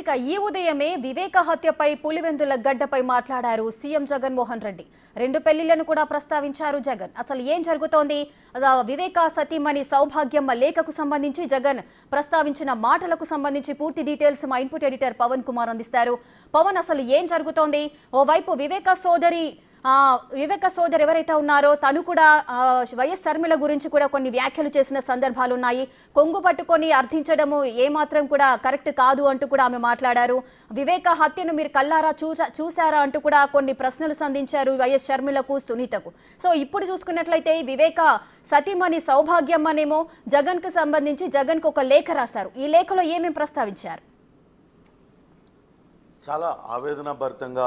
ఇక ఈ ఉదయమే వివేక హత్యపై పులివెందుల గడ్డపై మాట్లాడారు సీఎం జగన్మోహన్ రెడ్డి. రెండు పెళ్లిళ్లను కూడా ప్రస్తావించారు జగన్. అసలు ఏం జరుగుతోంది? వివేక సతీమణి సౌభాగ్యమ్మ లేఖకు సంబంధించి జగన్ ప్రస్తావించిన మాటలకు సంబంధించి పూర్తి డీటెయిల్స్ మా ఇన్పుట్ ఎడిటర్ పవన్ కుమార్ అందిస్తారు. పవన్, అసలు ఏం జరుగుతోంది? ఓవైపు వివేక సోదరి ఎవరైతే ఉన్నారో తను కూడా వైఎస్ షర్మిల గురించి కూడా కొన్ని వ్యాఖ్యలు చేసిన సందర్భాలు ఉన్నాయి. కొంగు పట్టుకొని అర్థించడము ఏమాత్రం కూడా కరెక్ట్ కాదు అంటూ కూడా ఆమె మాట్లాడారు. వివేక హత్యను మీరు కల్లారా చూసారా అంటూ కూడా కొన్ని ప్రశ్నలు సంధించారు వైఎస్ షర్మిలకు, సునీతకు. సో ఇప్పుడు చూసుకున్నట్లయితే వివేక సతీమణి సౌభాగ్యమ్మనేమో జగన్కు సంబంధించి జగన్కు ఒక లేఖ రాశారు. ఈ లేఖలో ఏమేమి ప్రస్తావించారు? చాలా ఆవేదనభరితంగా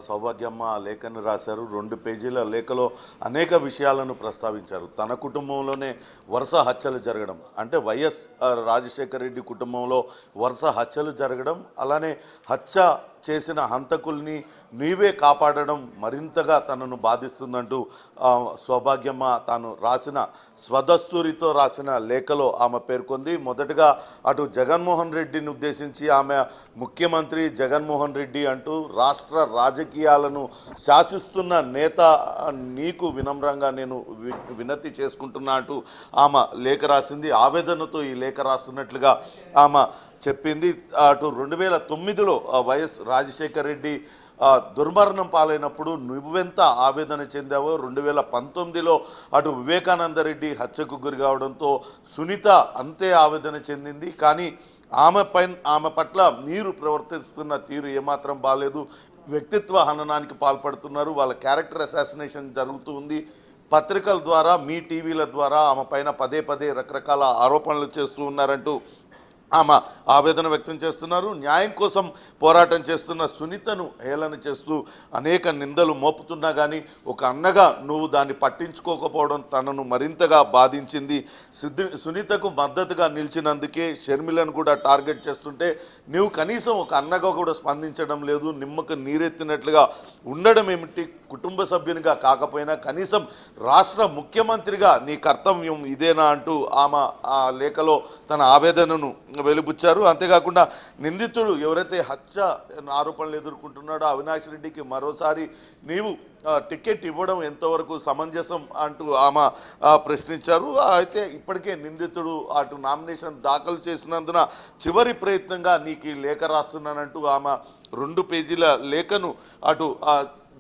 సౌభాగ్యమ్మ లేఖను రాశారు. 2 పేజీల లేఖలో అనేక విషయాలను ప్రస్తావించారు. తన కుటుంబంలోనే వరుస హత్యలు జరగడం, అంటే వైఎస్ రాజశేఖర రెడ్డి కుటుంబంలో వరుస హత్యలు జరగడం, అలానే హత్య చేసిన హంతకుల్ని నీవే కాపాడడం మరింతగా తనను బాధిస్తుందంటూ సౌభాగ్యమ్మ తాను రాసిన స్వదస్తూరితో రాసిన లేఖలో ఆమె పేర్కొంది. మొదటగా అటు జగన్మోహన్ రెడ్డిని ఉద్దేశించి ఆమె ముఖ్యమంత్రి జగన్మోహన్ రెడ్డి అంటూ రాష్ట్ర రాజకీయాలను శాసిస్తున్న నేత నీకు వినమ్రంగా నేను వినతి చేసుకుంటున్నా అంటూ ఆమె లేఖ రాసింది. ఆవేదనతో ఈ లేఖ రాస్తున్నట్లుగా ఆమె చెప్పింది. అటు 2009లో వైఎస్ రాజశేఖర రెడ్డి దుర్మరణం పాలైనప్పుడు నువ్వెంత ఆవేదన చెందావో 2019లో అటు వివేకానందరెడ్డి హత్యకు గురి కావడంతో సునీత అంతే ఆవేదన చెందింది. కానీ ఆమె పట్ల మీరు ప్రవర్తిస్తున్న తీరు ఏమాత్రం బాలేదు. వ్యక్తిత్వ హననానికి పాల్పడుతున్నారు. వాళ్ళ క్యారెక్టర్ అసాసినేషన్ జరుగుతూ ఉంది. పత్రికల ద్వారా, మీ టీవీల ద్వారా ఆమె పైన పదే పదే రకరకాల ఆరోపణలు చేస్తూ ఉన్నారంటూ ఆమె ఆవేదన వ్యక్తం చేస్తున్నారు. న్యాయం కోసం పోరాటం చేస్తున్న సునీతను హేళన చేస్తూ అనేక నిందలు మోపుతున్నా కానీ ఒక అన్నగా నువ్వు దాన్ని పట్టించుకోకపోవడం తనను మరింతగా బాధించింది. సునీతకు మద్దతుగా నిలిచినందుకే షర్మిలను కూడా టార్గెట్ చేస్తుంటే నువ్వు కనీసం ఒక అన్నగా కూడా స్పందించడం లేదు. నిమ్మకు నీరెత్తినట్లుగా ఉండడం ఏమిటి? కుటుంబ సభ్యునిగా కాకపోయినా కనీసం రాష్ట్ర ముఖ్యమంత్రిగా నీ కర్తవ్యం ఇదేనా అంటూ ఆమె ఆ లేఖలో తన ఆవేదనను వెలుబుచ్చారు. అంతేకాకుండా నిందితుడు ఎవరైతే హత్య ఆరోపణలు ఎదుర్కొంటున్నాడో అవినాష్ రెడ్డికి మరోసారి నీవు టికెట్ ఇవ్వడం ఎంతవరకు సమంజసం అంటూ ఆమె ప్రశ్నించారు. అయితే ఇప్పటికే నిందితుడు అటు నామినేషన్ దాఖలు చేసినందున చివరి ప్రయత్నంగా నీకు ఈ లేఖ రాస్తున్నానంటూ ఆమె 2 పేజీల లేఖను అటు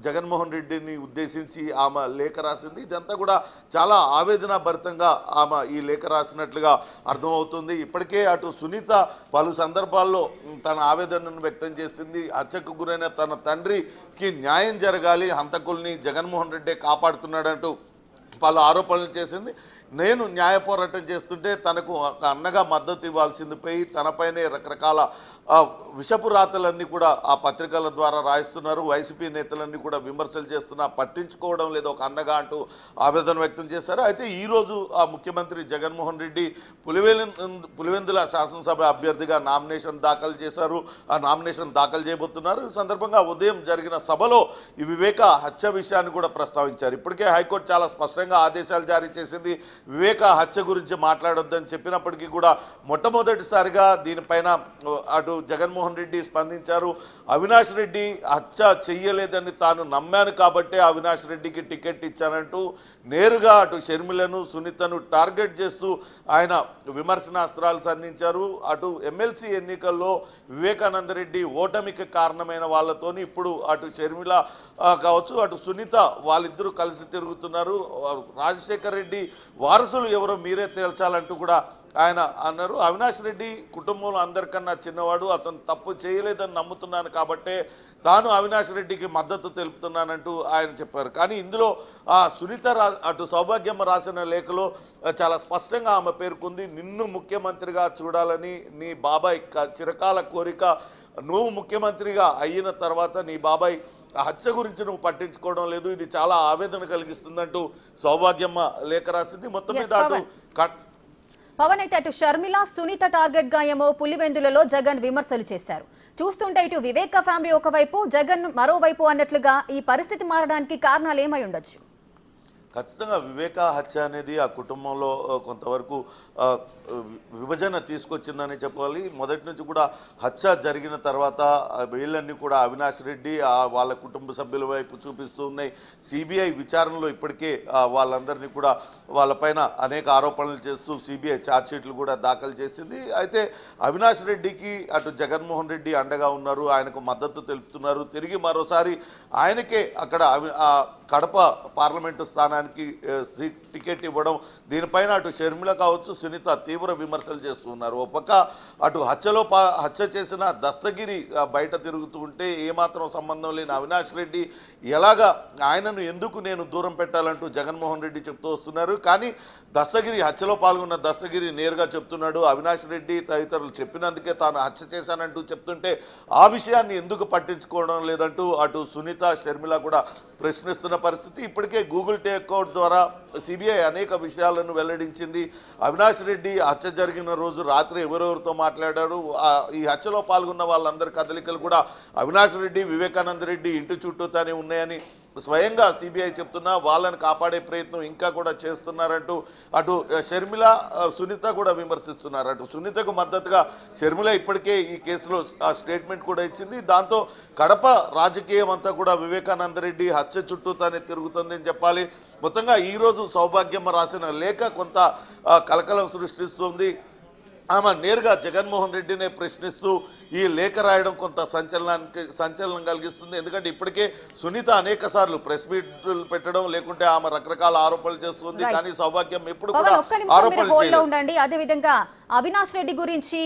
జగన్మోహన్ రెడ్డిని ఉద్దేశించి ఆమె లేఖ రాసింది. ఇదంతా కూడా చాలా ఆవేదన భరితంగా ఆమె ఈ లేఖ రాసినట్లుగా అర్థమవుతుంది. ఇప్పటికే అటు సునీత పలు సందర్భాల్లో తన ఆవేదనను వ్యక్తం చేసింది. హత్యకు గురైన తన తండ్రికి న్యాయం జరగాలి, హంతకుల్ని జగన్మోహన్ రెడ్డి కాపాడుతున్నాడంటూ పలు ఆరోపణలు చేసింది. నేను న్యాయ పోరాటం చేస్తుంటే తనకు ఒక అన్నగా మద్దతు ఇవ్వాల్సిందిపై తనపైనే రకరకాల విషపు రాతలన్నీ కూడా ఆ పత్రికల ద్వారా రాయిస్తున్నారు. వైసీపీ నేతలన్నీ కూడా విమర్శలు చేస్తున్నా పట్టించుకోవడం లేదు ఒక అన్నగా అంటూ ఆవేదన వ్యక్తం చేశారు. అయితే ఈరోజు ఆ ముఖ్యమంత్రి జగన్మోహన్ రెడ్డి పులివెందుల శాసనసభ అభ్యర్థిగా నామినేషన్ దాఖలు చేశారు. ఆ నామినేషన్ దాఖలు చేయబోతున్నారు. ఈ సందర్భంగా ఉదయం జరిగిన సభలో ఈ వివేక హత్య విషయాన్ని కూడా ప్రస్తావించారు. ఇప్పటికే హైకోర్టు చాలా స్పష్టంగా ఆదేశాలు జారీ చేసింది. వివేక హత్య గురించి మాట్లాడొద్దని చెప్పినప్పటికీ కూడా మొట్టమొదటిసారిగా దీనిపైన అటు జగన్మోహన్ రెడ్డి స్పందించారు. అవినాష్ రెడ్డి హత్య చెయ్యలేదని తాను నమ్మాను కాబట్టే అవినాష్ రెడ్డికి టికెట్ ఇచ్చానంటూ నేరుగా అటు షర్మిలను, సునీతను టార్గెట్ చేస్తూ ఆయన విమర్శనాస్త్రాలు సంధించారు. అటు ఎమ్మెల్సీ ఎన్నికల్లో వివేకానందరెడ్డి ఓటమికి కారణమైన వాళ్ళతోని ఇప్పుడు అటు షర్మిల కావచ్చు, అటు సునీత వాళ్ళిద్దరూ కలిసి తిరుగుతున్నారు. రాజశేఖర రెడ్డి వారసులు ఎవరో మీరే తేల్చాలంటూ కూడా ఆయన అన్నారు. అవినాష్ రెడ్డి కుటుంబంలో అందరికన్నా చిన్నవాడు, అతను తప్పు చేయలేదని నమ్ముతున్నాను కాబట్టే తాను అవినాష్ రెడ్డికి మద్దతు తెలుపుతున్నానంటూ ఆయన చెప్పారు. కానీ ఇందులో సునీత అటు సౌభాగ్యమ్మ రాసిన లేఖలో చాలా స్పష్టంగా ఆమె పేర్కొంది. నిన్ను ముఖ్యమంత్రిగా చూడాలని నీ బాబాయ్ చిరకాల కోరిక. నువ్వు ముఖ్యమంత్రిగా అయిన తర్వాత నీ బాబాయ్ హత్య గురించి నువ్వు పట్టించుకోవడం లేదు. ఇది చాలా ఆవేదన కలిగిస్తుందంటూ సౌభాగ్యమ్మ లేఖ రాసింది. మొత్తం మీద అటు పవన్, అయితే అటు షర్మిల, సునీత టార్గెట్ గా ఏమో పులివెందులలో జగన్ విమర్శలు చేశారు. చూస్తుంటే ఇటు వివేక ఫ్యామిలీ ఒకవైపు, జగన్ మరోవైపు అన్నట్లుగా ఈ పరిస్థితి మారడానికి కారణాలు ఏమై ఉండొచ్చు? ఖచ్చితంగా వివేక హత్య అనేది ఆ కుటుంబంలో కొంతవరకు విభజన తీసుకొచ్చిందని చెప్పాలి. మొదటి నుంచి కూడా హత్య జరిగిన తర్వాత వీళ్ళన్నీ కూడా అవినాష్ రెడ్డి వాళ్ళ కుటుంబ సభ్యుల వైపు చూపిస్తూ ఉన్నాయి. సిబిఐ విచారణలో ఇప్పటికే వాళ్ళందరినీ కూడా వాళ్ళపైన అనేక ఆరోపణలు చేస్తూ సిబిఐ ఛార్జ్షీట్లు కూడా దాఖలు చేసింది. అయితే అవినాష్ రెడ్డికి అటు జగన్మోహన్ రెడ్డి అండగా ఉన్నారు, ఆయనకు మద్దతు తెలుపుతున్నారు. తిరిగి మరోసారి ఆయనకే అక్కడ కడప పార్లమెంటు స్థానానికి టికెట్ ఇవ్వడం, దీనిపైన అటు షర్మిల కావచ్చు, సునీత తీవ్ర విమర్శలు చేస్తున్నారు. ఒక పక్క అటు హత్య చేసిన దస్తగిరి బయట తిరుగుతూ ఉంటే ఏమాత్రం సంబంధం లేని అవినాష్ రెడ్డి ఎలాగా ఆయనను ఎందుకు నేను దూరం పెట్టాలంటూ జగన్మోహన్ రెడ్డి చెప్తూ వస్తున్నారు. కానీ దస్తగిరి హత్యలో పాల్గొన్న దస్తగిరి నేరుగా చెప్తున్నాడు, అవినాష్ రెడ్డి తదితరులు చెప్పినందుకే తాను హత్య చేశానంటూ చెప్తుంటే ఆ విషయాన్ని ఎందుకు పట్టించుకోవడం లేదంటూ అటు సునీత షర్మిల కూడా ప్రశ్నిస్తున్న పరిస్థితి. ఇప్పటికే గూగుల్ టేక్అవుట్ ద్వారా సిబిఐ అనేక విషయాలను వెల్లడించింది. అవినాష్ రెడ్డి హత్య జరిగిన రోజు రాత్రి ఎవరెవరితో మాట్లాడారు, ఈ హత్యలో పాల్గొన్న వాళ్ళందరి కదలికలు కూడా అవినాష్ రెడ్డి, వివేకానంద రెడ్డి ఇంటి చుట్టూతానే ఉన్నాయని స్వయంగా సిబిఐ చెప్తున్నా వాళ్ళని కాపాడే ప్రయత్నం ఇంకా కూడా చేస్తున్నారంటూ అటు షర్మిల, సునీత కూడా విమర్శిస్తున్నారు. అటు సునీతకు మద్దతుగా షర్మిల ఇప్పటికే ఈ కేసులో స్టేట్మెంట్ కూడా ఇచ్చింది. దాంతో కడప రాజకీయం అంతా కూడా వివేకానంద రెడ్డి హత్య చుట్టూ తానే తిరుగుతుందని చెప్పాలి. మొత్తంగా ఈరోజు సౌభాగ్యమ్మ రాసిన లేఖ కొంత కలకలం సృష్టిస్తుంది. ఆమె నేరుగా జగన్మోహన్ రెడ్డినే ప్రశ్నిస్తూ ఈ లేఖ రాయడం కొంత సంచలనం కలిగిస్తుంది. ఎందుకంటే ఇప్పటికే సునీత అనేక సార్లు ప్రెస్ మీట్లు పెట్టడం, లేకుంటే ఆమె రకరకాల ఆరోపణలు చేస్తుంది. కానీ సౌభాగ్యం ఎప్పుడు కూడా ఆరోపణలు ఉండండి. అదేవిధంగా అవినాష్ రెడ్డి గురించి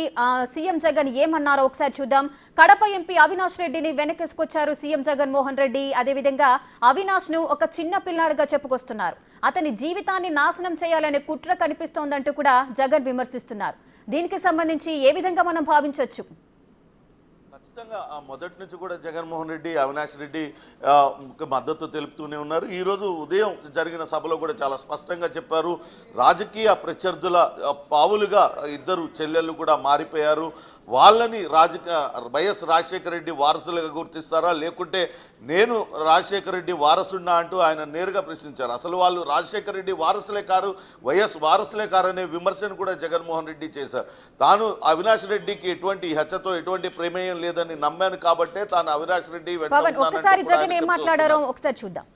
సీఎం జగన్ ఏమన్నారో ఒకసారి చూద్దాం. కడప ఎంపీ అవినాష్ రెడ్డిని వెనకేసుకొచ్చారు సీఎం జగన్మోహన్ రెడ్డి. అదేవిధంగా అవినాష్ ను ఒక చిన్న పిల్లాడుగా చెప్పుకొస్తున్నారు. అతని జీవితాన్ని నాశనం చేయాలనే కుట్ర కనిపిస్తోందంటూ కూడా జగన్ విమర్శిస్తున్నారు. దీనికి సంబంధించి ఏ విధంగా మనం భావించవచ్చు? ఖచ్చితంగా మొదటి నుంచి కూడా జగన్మోహన్ రెడ్డి అవినాష్ రెడ్డి మద్దతు తెలుపుతూనే ఉన్నారు. ఈరోజు ఉదయం జరిగిన సభలో కూడా చాలా స్పష్టంగా చెప్పారు, రాజకీయ ప్రత్యర్థుల పావులుగా ఇద్దరు చెల్లెళ్ళు కూడా మారిపోయారు. వాళ్ళని వైఎస్ రాజశేఖర రెడ్డి వారసులుగా గుర్తిస్తారా, లేకుంటే నేను రాజశేఖర రెడ్డి వారసున్నా అంటూ ఆయన నేరుగా ప్రశ్నించారు. అసలు వాళ్ళు రాజశేఖర రెడ్డి వారసులే కారు, వైఎస్ వారసులే కారు అనే విమర్శను కూడా జగన్మోహన్ రెడ్డి చేశారు. తాను అవినాష్ రెడ్డికి ఎటువంటి హత్యతో ఎటువంటి ప్రమేయం లేదని నమ్మాను కాబట్టే తాను అవినాష్ రెడ్డి ఒకసారి జగన్ ఏం మాట్లాడారో ఒకసారి చూద్దాం.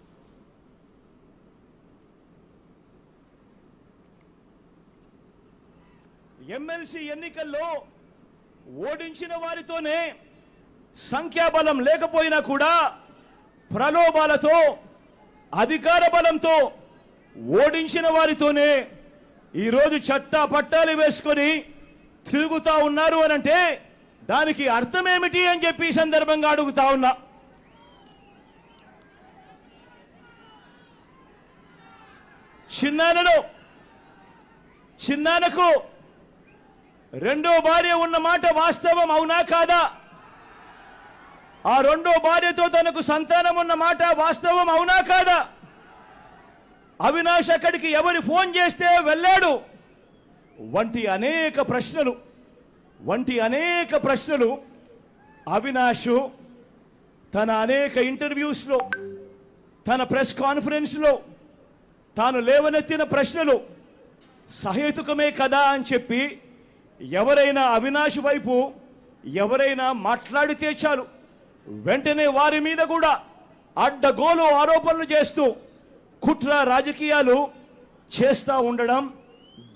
ఎమ్మెల్సీ ఎన్నికల్లో ఓడించిన వారితోనే సంఖ్యాబలం లేకపోయినా కూడా ప్రలోభాలతో, అధికార బలంతో ఓడించిన వారితోనే ఈరోజు చట్టా పట్టాలు వేసుకొని తిరుగుతా ఉన్నారు అనంటే దానికి అర్థమేమిటి అని చెప్పి ఈ సందర్భంగా అడుగుతా ఉన్నా. చిన్నానకు రెండో భార్య ఉన్న మాట వాస్తవం అవునా కాదా? ఆ రెండో భార్యతో తనకు సంతానం ఉన్న మాట వాస్తవం అవునా కాదా? అవినాష్ అక్కడికి ఎవరు ఫోన్ చేస్తే వెళ్ళాడు వంటి అనేక ప్రశ్నలు అవినాష్ తన అనేక ఇంటర్వ్యూస్లో, తన ప్రెస్ కాన్ఫరెన్స్లో తాను లేవనెత్తిన ప్రశ్నలు సహేతుకమే కదా అని చెప్పి ఎవరైనా అవినాష్ వైపు ఎవరైనా మాట్లాడితే చాలు వెంటనే వారి మీద కూడా అడ్డగోలు ఆరోపణలు చేస్తూ కుట్ర రాజకీయాలు చేస్తూ ఉండడం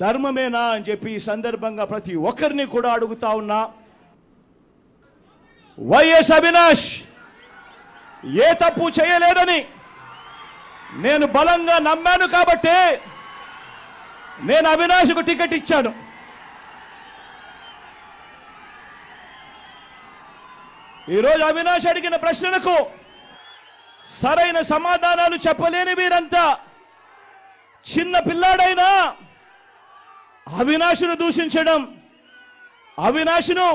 ధర్మమేనా అని చెప్పి ఈ సందర్భంగా ప్రతి ఒక్కరిని కూడా అడుగుతా ఉన్నా. వైఎస్ అవినాష్ ఏ తప్పు చేయలేదని నేను బలంగా నమ్మాను కాబట్టే నేను అవినాష్కు టికెట్ ఇచ్చాను. ఈరోజు అవినాష్ అడిగిన ప్రశ్నలకు సరైన సమాధానాలు చెప్పలేని వీరంతా చిన్న పిల్లాడైనా అవినాష్ను దూషించడం, అవినాష్ను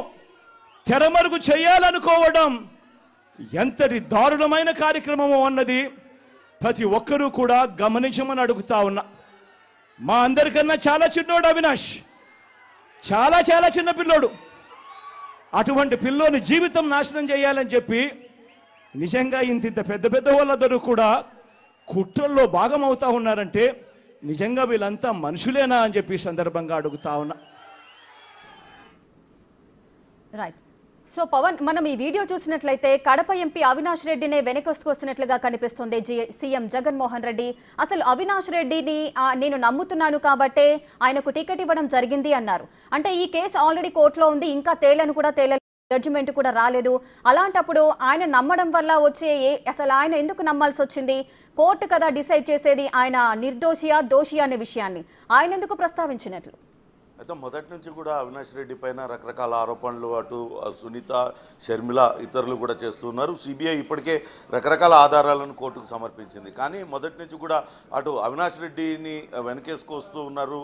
తెరమరుగు చేయాలనుకోవడం ఎంతటి దారుణమైన కార్యక్రమమో అన్నది ప్రతి ఒక్కరూ కూడా గమనించమని అడుగుతా ఉన్నా. మా అందరికన్నా చాలా చిన్నోడు అవినాష్, చాలా చాలా చిన్న పిల్లోడు. అటువంటి పిల్లోని జీవితం నాశనం చేయాలని చెప్పి నిజంగా ఇంత పెద్ద వాళ్ళందరూ కూడా కుట్రల్లో భాగం అవుతా ఉన్నారంటే నిజంగా వీళ్ళంతా మనుషులేనా అని చెప్పి ఈ సందర్భంగా అడుగుతా ఉన్నా. రైట్. సో పవన్, మనం ఈ వీడియో చూసినట్లయితే కడప ఎంపీ అవినాష్ రెడ్డినే వెనకొస్తుకొస్తున్నట్లుగా కనిపిస్తుంది సీఎం జగన్మోహన్ రెడ్డి. అసలు అవినాష్ రెడ్డిని నేను నమ్ముతున్నాను కాబట్టే ఆయనకు టికెట్ ఇవ్వడం జరిగింది అన్నారు. అంటే ఈ కేసు ఆల్రెడీ కోర్టులో ఉంది, ఇంకా తేలలేదు, జడ్జిమెంట్ కూడా రాలేదు. అలాంటప్పుడు ఆయన నమ్మడం వల్ల వచ్చే అసలు ఆయన ఎందుకు నమ్మాల్సి వచ్చింది? కోర్టు కదా డిసైడ్ చేసేది ఆయన నిర్దోషియా దోషియా అనే విషయాన్ని. ఆయన ఎందుకు ప్రస్తావించినట్లు? అయితే మొదటి నుంచి కూడా అవినాష్ రెడ్డి పైన రకరకాల ఆరోపణలు అటు సునీత, షర్మిల ఇతరులు కూడా చేస్తున్నారు. సిబిఐ ఇప్పటికే రకరకాల ఆధారాలను కోర్టుకు సమర్పించింది. కానీ మొదటి నుంచి కూడా అటు అవినాష్ రెడ్డిని వెనకేసుకొస్తూ ఉన్నారు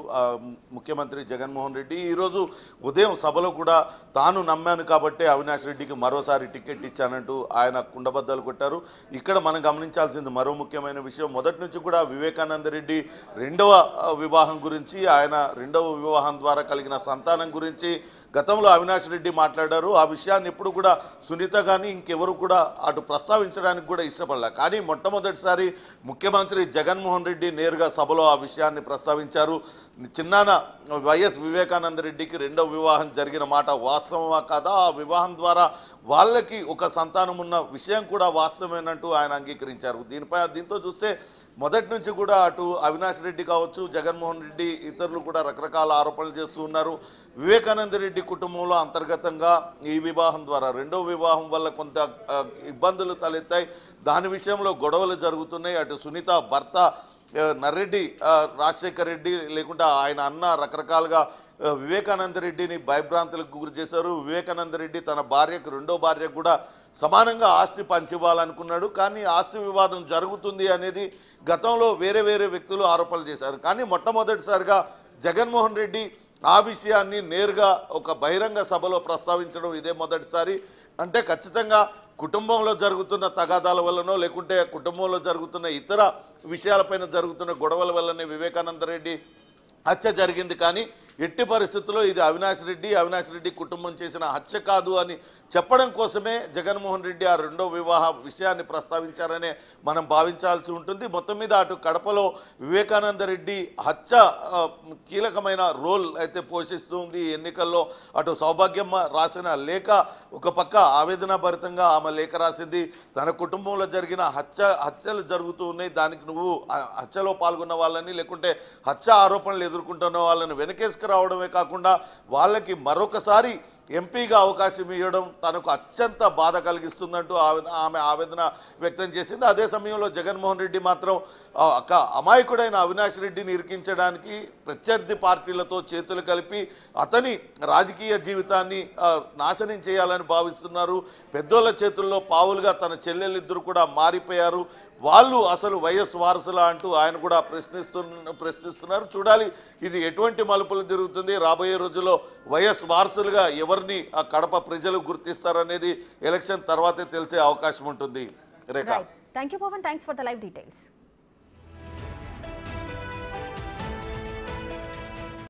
ముఖ్యమంత్రి జగన్మోహన్ రెడ్డి. ఈరోజు ఉదయం సభలో కూడా తాను నమ్మాను కాబట్టే అవినాష్ రెడ్డికి మరోసారి టికెట్ ఇచ్చానంటూ ఆయన కుండబద్దలు కొట్టారు. ఇక్కడ మనం గమనించాల్సింది మరో ముఖ్యమైన విషయం, మొదటి నుంచి కూడా వివేకానంద రెడ్డి రెండవ వివాహం గురించి, ఆయన రెండవ వివాహం ద్వారా కలిగిన సంతానం గురించి గతంలో అవినాష్ రెడ్డి మాట్లాడారు. ఆ విషయాన్ని ఎప్పుడు కూడా సునీత కానీ ఇంకెవరు కూడా అటు ప్రస్తావించడానికి కూడా ఇష్టపడలే. కానీ మొట్టమొదటిసారి ముఖ్యమంత్రి జగన్మోహన్ రెడ్డి నేరుగా సభలో ఆ విషయాన్ని ప్రస్తావించారు. చిన్నాన వైఎస్ వివేకానంద రెడ్డికి రెండవ వివాహం జరిగిన మాట వాస్తవమా కాదా, ఆ వివాహం ద్వారా వాళ్ళకి ఒక సంతానం ఉన్న విషయం కూడా వాస్తవమేనంటూ ఆయన అంగీకరించారు. దీంతో చూస్తే మొదటి నుంచి కూడా అటు అవినాష్ రెడ్డి కావచ్చు, జగన్మోహన్ రెడ్డి ఇతరులు కూడా రకరకాల ఆరోపణలు చేస్తూ ఉన్నారు. వివేకానంద రెడ్డి కుటుంబంలో అంతర్గతంగా ఈ వివాహం ద్వారా రెండవ వివాహం వల్ల కొంత ఇబ్బందులు తలెత్తాయి. దాని విషయంలో గొడవలు జరుగుతున్నాయి. అటు సునీత భర్త నర్రెడ్డి రాజశేఖర్ రెడ్డి లేకుండా ఆయన అన్న రకరకాలుగా వివేకానంద రెడ్డిని భయభ్రాంతులకు గురి చేశారు. వివేకానంద రెడ్డి తన భార్యకు రెండో భార్యకు కూడా సమానంగా ఆస్తి పంచివ్వాలనుకున్నాడు. కానీ ఆస్తి వివాదం జరుగుతుంది అనేది గతంలో వేరే వ్యక్తులు ఆరోపణలు చేశారు. కానీ మొట్టమొదటిసారిగా జగన్మోహన్ రెడ్డి ఆ విషయాన్ని నేరుగా ఒక బహిరంగ సభలో ప్రస్తావించడం ఇదే మొదటిసారి. అంటే ఖచ్చితంగా కుటుంబంలో జరుగుతున్న తగాదాల వల్లనో లేకుంటే కుటుంబంలో జరుగుతున్న ఇతర విషయాలపైన జరుగుతున్న గొడవల వల్లనే వివేకానంద రెడ్డి హత్య జరిగింది. కానీ ఎట్టి పరిస్థితుల్లో ఇది అవినాష్ రెడ్డి కుటుంబం చేసిన హత్య కాదు అని చెప్పడం కోసమే జగన్మోహన్ రెడ్డి ఆ రెండో వివాహ విషయాన్ని ప్రస్తావించారనే మనం భావించాల్సి ఉంటుంది. మొత్తం మీద అటు కడపలో వివేకానంద రెడ్డి హత్య కీలకమైన రోల్ అయితే పోషిస్తుంది ఎన్నికల్లో. అటు సౌభాగ్యమ్మ రాసిన లేఖ ఒక పక్క ఆవేదన భరితంగా ఆమె లేఖ రాసింది. తన కుటుంబంలో జరిగిన హత్యలు జరుగుతూ ఉన్నాయి, దానికి నువ్వు హత్యలో పాల్గొన్న వాళ్ళని లేకుంటే హత్య ఆరోపణలు ఎదుర్కొంటున్న వాళ్ళని వెనకేసుకురావడమే కాకుండా వాళ్ళకి మరొకసారి ఎంపీగా అవకాశం ఇవ్వడం తనకు అత్యంత బాధ కలిగిస్తుందంటూ ఆమె ఆవేదన వ్యక్తం చేసింది. అదే సమయంలో జగన్మోహన్ రెడ్డి మాత్రం అమాయకుడైన అవినాష్ రెడ్డిని ఇరికించడానికి ప్రత్యర్థి పార్టీలతో చేతులు కలిపి అతని రాజకీయ జీవితాన్ని నాశనం చేయాలని భావిస్తున్నారు. పెద్దోళ్ళ చేతుల్లో పావులుగా తన చెల్లెలిద్దరు కూడా మారిపోయారు. వాళ్ళు అసలు వైఎస్ వారసులా అంటూ ఆయన కూడా ప్రశ్నిస్తున్నారు. చూడాలి ఇది ఎటువంటి మలుపులు తిరుగుతుంది. రాబోయే రోజుల్లో వైఎస్ వారసులుగా ఎవరిని ఆ కడప ప్రజలు గుర్తిస్తారనేది ఎలక్షన్ తర్వాతే తెలిసే అవకాశం ఉంటుంది. Rekha, thank you Pavan, thanks for the live details.